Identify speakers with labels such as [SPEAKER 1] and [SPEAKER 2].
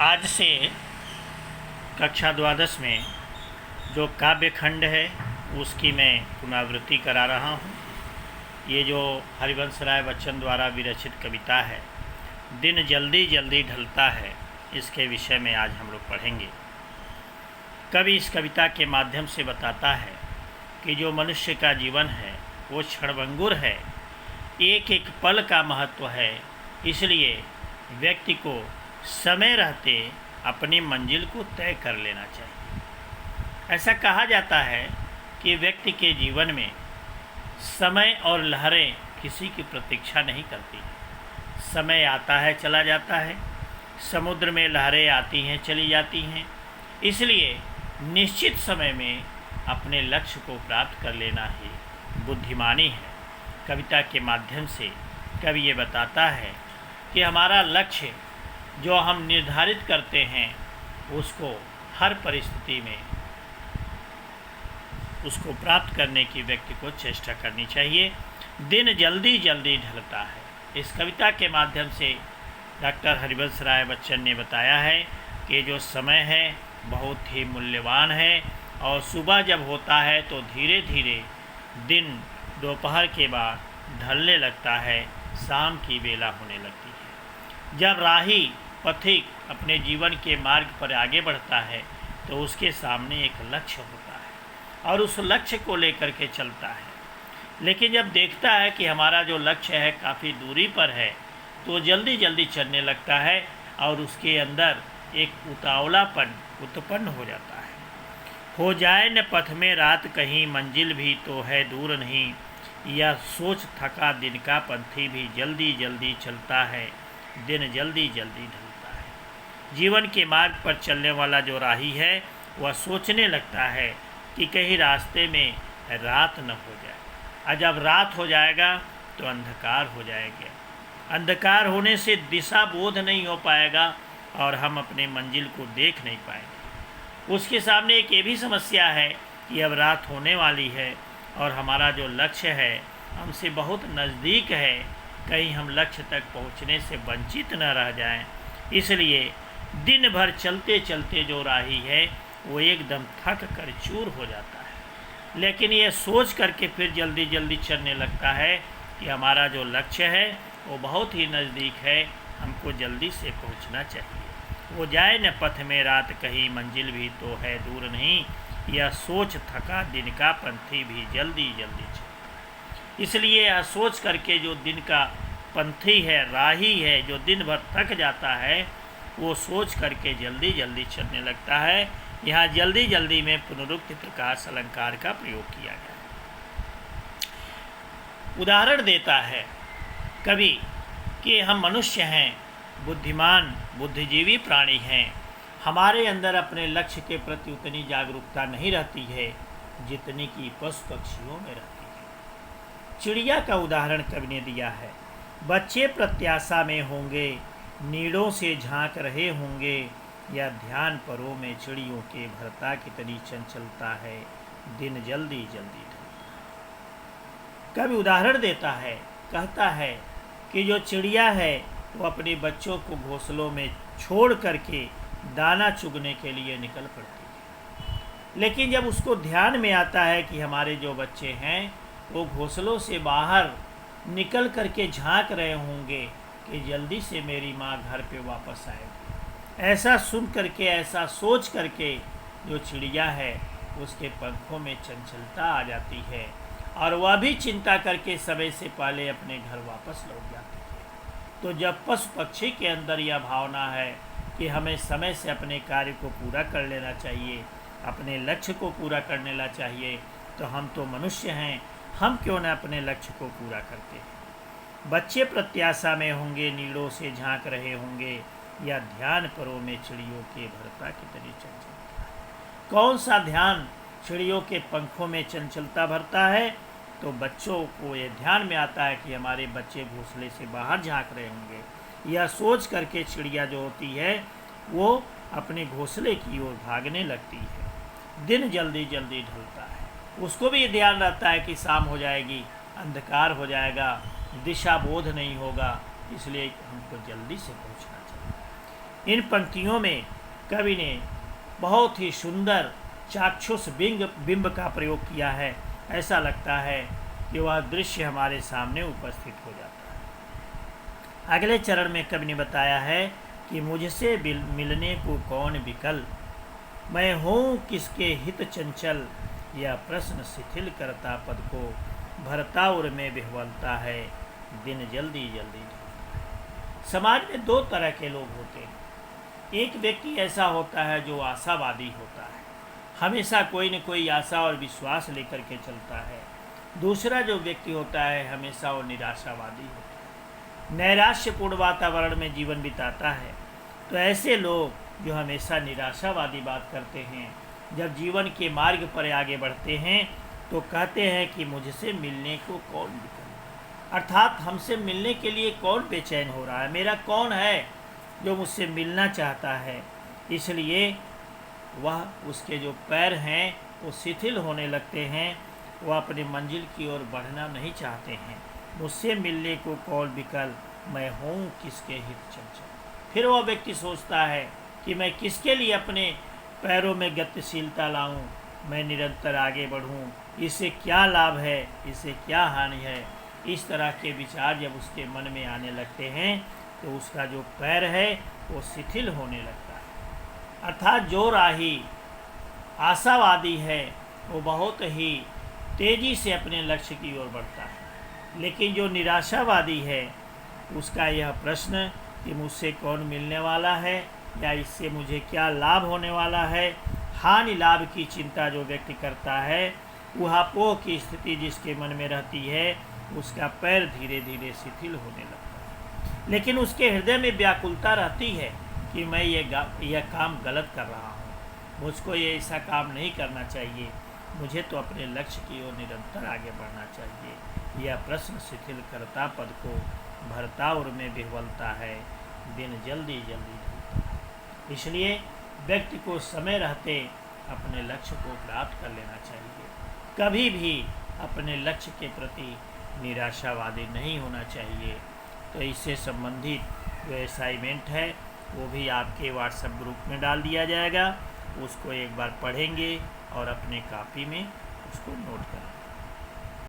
[SPEAKER 1] आज से कक्षा द्वादश में जो काव्य खंड है उसकी मैं पुनरावृत्ति करा रहा हूँ। ये जो हरिवंश राय बच्चन द्वारा विरचित कविता है, दिन जल्दी जल्दी ढलता है, इसके विषय में आज हम लोग पढ़ेंगे। कवि इस कविता के माध्यम से बताता है कि जो मनुष्य का जीवन है वो क्षणभंगुर है, एक एक पल का महत्व है। इसलिए व्यक्ति को समय रहते अपनी मंजिल को तय कर लेना चाहिए। ऐसा कहा जाता है कि व्यक्ति के जीवन में समय और लहरें किसी की प्रतीक्षा नहीं करती। समय आता है चला जाता है, समुद्र में लहरें आती हैं चली जाती हैं। इसलिए निश्चित समय में अपने लक्ष्य को प्राप्त कर लेना ही बुद्धिमानी है। कविता के माध्यम से कवि ये बताता है कि हमारा लक्ष्य जो हम निर्धारित करते हैं उसको हर परिस्थिति में उसको प्राप्त करने की व्यक्ति को चेष्टा करनी चाहिए। दिन जल्दी जल्दी ढलता है। इस कविता के माध्यम से डॉक्टर हरिवंश राय बच्चन ने बताया है कि जो समय है बहुत ही मूल्यवान है और सुबह जब होता है तो धीरे धीरे दिन दोपहर के बाद ढलने लगता है, शाम की बेला होने लगती है। जब राही पथिक अपने जीवन के मार्ग पर आगे बढ़ता है तो उसके सामने एक लक्ष्य होता है और उस लक्ष्य को लेकर के चलता है। लेकिन जब देखता है कि हमारा जो लक्ष्य है काफ़ी दूरी पर है तो जल्दी जल्दी चलने लगता है और उसके अंदर एक उतावलापन उत्पन्न हो जाता है। हो जाए न पथ में रात कहीं, मंजिल भी तो है दूर नहीं, यह सोच थका दिन का पंथी भी जल्दी जल्दी चलता है, दिन जल्दी जल्दी ढलता है। जीवन के मार्ग पर चलने वाला जो राही है वह सोचने लगता है कि कहीं रास्ते में रात न हो जाए, और जब रात हो जाएगा तो अंधकार हो जाएगा। अंधकार होने से दिशा बोध नहीं हो पाएगा और हम अपने मंजिल को देख नहीं पाएंगे। उसके सामने एक ये भी समस्या है कि अब रात होने वाली है और हमारा जो लक्ष्य है हमसे बहुत नज़दीक है, कहीं हम लक्ष्य तक पहुंचने से वंचित न रह जाएं। इसलिए दिन भर चलते चलते जो राही है वो एकदम थक कर चूर हो जाता है। लेकिन ये सोच करके फिर जल्दी जल्दी चलने लगता है कि हमारा जो लक्ष्य है वो बहुत ही नज़दीक है, हमको जल्दी से पहुंचना चाहिए। वो जाए न पथ में रात कहीं, मंजिल भी तो है दूर नहीं, यह सोच थका दिन का पंथी भी जल्दी जल्दी चलता है। इसलिए यह सोच करके जो दिन का पंथी है, राही है, जो दिन भर थक जाता है, वो सोच करके जल्दी जल्दी चलने लगता है। यहाँ जल्दी जल्दी में पुनरुक्ति प्रकाश अलंकार का प्रयोग किया गया। उदाहरण देता है कवि कि हम मनुष्य हैं, बुद्धिमान बुद्धिजीवी प्राणी हैं, हमारे अंदर अपने लक्ष्य के प्रति उतनी जागरूकता नहीं रहती है जितनी कि पशु पक्षियों में रहती है। चिड़िया का उदाहरण कवि ने दिया है। बच्चे प्रत्याशा में होंगे, नीड़ों से झांक रहे होंगे, या ध्यान परों में चिड़ियों के भरता कितनी चंचलता है, दिन जल्दी जल्दी ढलता है। कवि उदाहरण देता है, कहता है कि जो चिड़िया है वो अपने बच्चों को घोंसलों में छोड़ करके दाना चुगने के लिए निकल पड़ती है। लेकिन जब उसको ध्यान में आता है कि हमारे जो बच्चे हैं वो घोंसलों से बाहर निकल करके झांक रहे होंगे कि जल्दी से मेरी माँ घर पे वापस आएगी, ऐसा सुन करके, ऐसा सोच करके जो चिड़िया है उसके पंखों में चंचलता आ जाती है और वह भी चिंता करके समय से पहले अपने घर वापस लौट जाती है। तो जब पशु पक्षी के अंदर यह भावना है कि हमें समय से अपने कार्य को पूरा कर लेना चाहिए, अपने लक्ष्य को पूरा करने ला चाहिए, तो हम तो मनुष्य हैं, हम क्यों न अपने लक्ष्य को पूरा करते हैं। बच्चे प्रत्याशा में होंगे, नीड़ों से झांक रहे होंगे, या ध्यान परों में चिड़ियों के भरता कितनी चंचलता है। कौन सा ध्यान चिड़ियों के पंखों में चंचलता भरता है? तो बच्चों को ये ध्यान में आता है कि हमारे बच्चे घोंसले से बाहर झांक रहे होंगे। यह सोच करके चिड़िया जो होती है वो अपने घोंसले की ओर भागने लगती है। दिन जल्दी जल्दी ढलता है, उसको भी ये ध्यान रहता है कि शाम हो जाएगी, अंधकार हो जाएगा, दिशा बोध नहीं होगा, इसलिए हमको जल्दी से पहुंचना चाहिए। इन पंक्तियों में कवि ने बहुत ही सुंदर चाक्षुष बिंब का प्रयोग किया है। ऐसा लगता है कि वह दृश्य हमारे सामने उपस्थित हो जाता है। अगले चरण में कवि ने बताया है कि मुझसे मिलने को कौन विकल, मैं हूँ किसके हित चंचल, यह प्रश्न शिथिल करता पद को, भरता उर में विह्वलता है, दिन जल्दी जल्दी। समाज में दो तरह के लोग होते हैं। एक व्यक्ति ऐसा होता है जो आशावादी होता है, हमेशा कोई न कोई आशा और विश्वास लेकर के चलता है। दूसरा जो व्यक्ति होता है हमेशा वो निराशावादी होता है, नैराश्यपूर्ण वातावरण में जीवन बिताता है। तो ऐसे लोग जो हमेशा निराशावादी बात करते हैं, जब जीवन के मार्ग पर आगे बढ़ते हैं तो कहते हैं कि मुझसे मिलने को कौन विकल, अर्थात हमसे मिलने के लिए कौन बेचैन हो रहा है, मेरा कौन है जो मुझसे मिलना चाहता है। इसलिए वह उसके जो पैर हैं वो शिथिल होने लगते हैं, वह अपनी मंजिल की ओर बढ़ना नहीं चाहते हैं। मुझसे मिलने को कौन विकल, मैं हूँ किसके हित चंचल। फिर वह व्यक्ति सोचता है कि मैं किसके लिए अपने पैरों में गतिशीलता लाऊं, मैं निरंतर आगे बढ़ूं, इससे क्या लाभ है, इससे क्या हानि है। इस तरह के विचार जब उसके मन में आने लगते हैं तो उसका जो पैर है वो शिथिल होने लगता है। अर्थात जो राही आशावादी है वो बहुत ही तेज़ी से अपने लक्ष्य की ओर बढ़ता है, लेकिन जो निराशावादी है उसका यह प्रश्न कि मुझसे कौन मिलने वाला है या इससे मुझे क्या लाभ होने वाला है, हानि लाभ की चिंता जो व्यक्ति करता है, ऊहापोह की स्थिति जिसके मन में रहती है, उसका पैर धीरे धीरे शिथिल होने लगता है। लेकिन उसके हृदय में व्याकुलता रहती है कि मैं यह काम गलत कर रहा हूँ, मुझको ये ऐसा काम नहीं करना चाहिए, मुझे तो अपने लक्ष्य की ओर निरंतर आगे बढ़ना चाहिए। यह प्रश्न शिथिल करता पद को, भरता उर में विह्वलता है, दिन जल्दी जल्दी ढलता है। इसलिए व्यक्ति को समय रहते अपने लक्ष्य को प्राप्त कर लेना चाहिए। कभी भी अपने लक्ष्य के प्रति निराशावादी नहीं होना चाहिए। तो इससे संबंधित जो असाइनमेंट है वो भी आपके व्हाट्सएप ग्रुप में डाल दिया जाएगा, उसको एक बार पढ़ेंगे और अपने कॉपी में उसको नोट करें।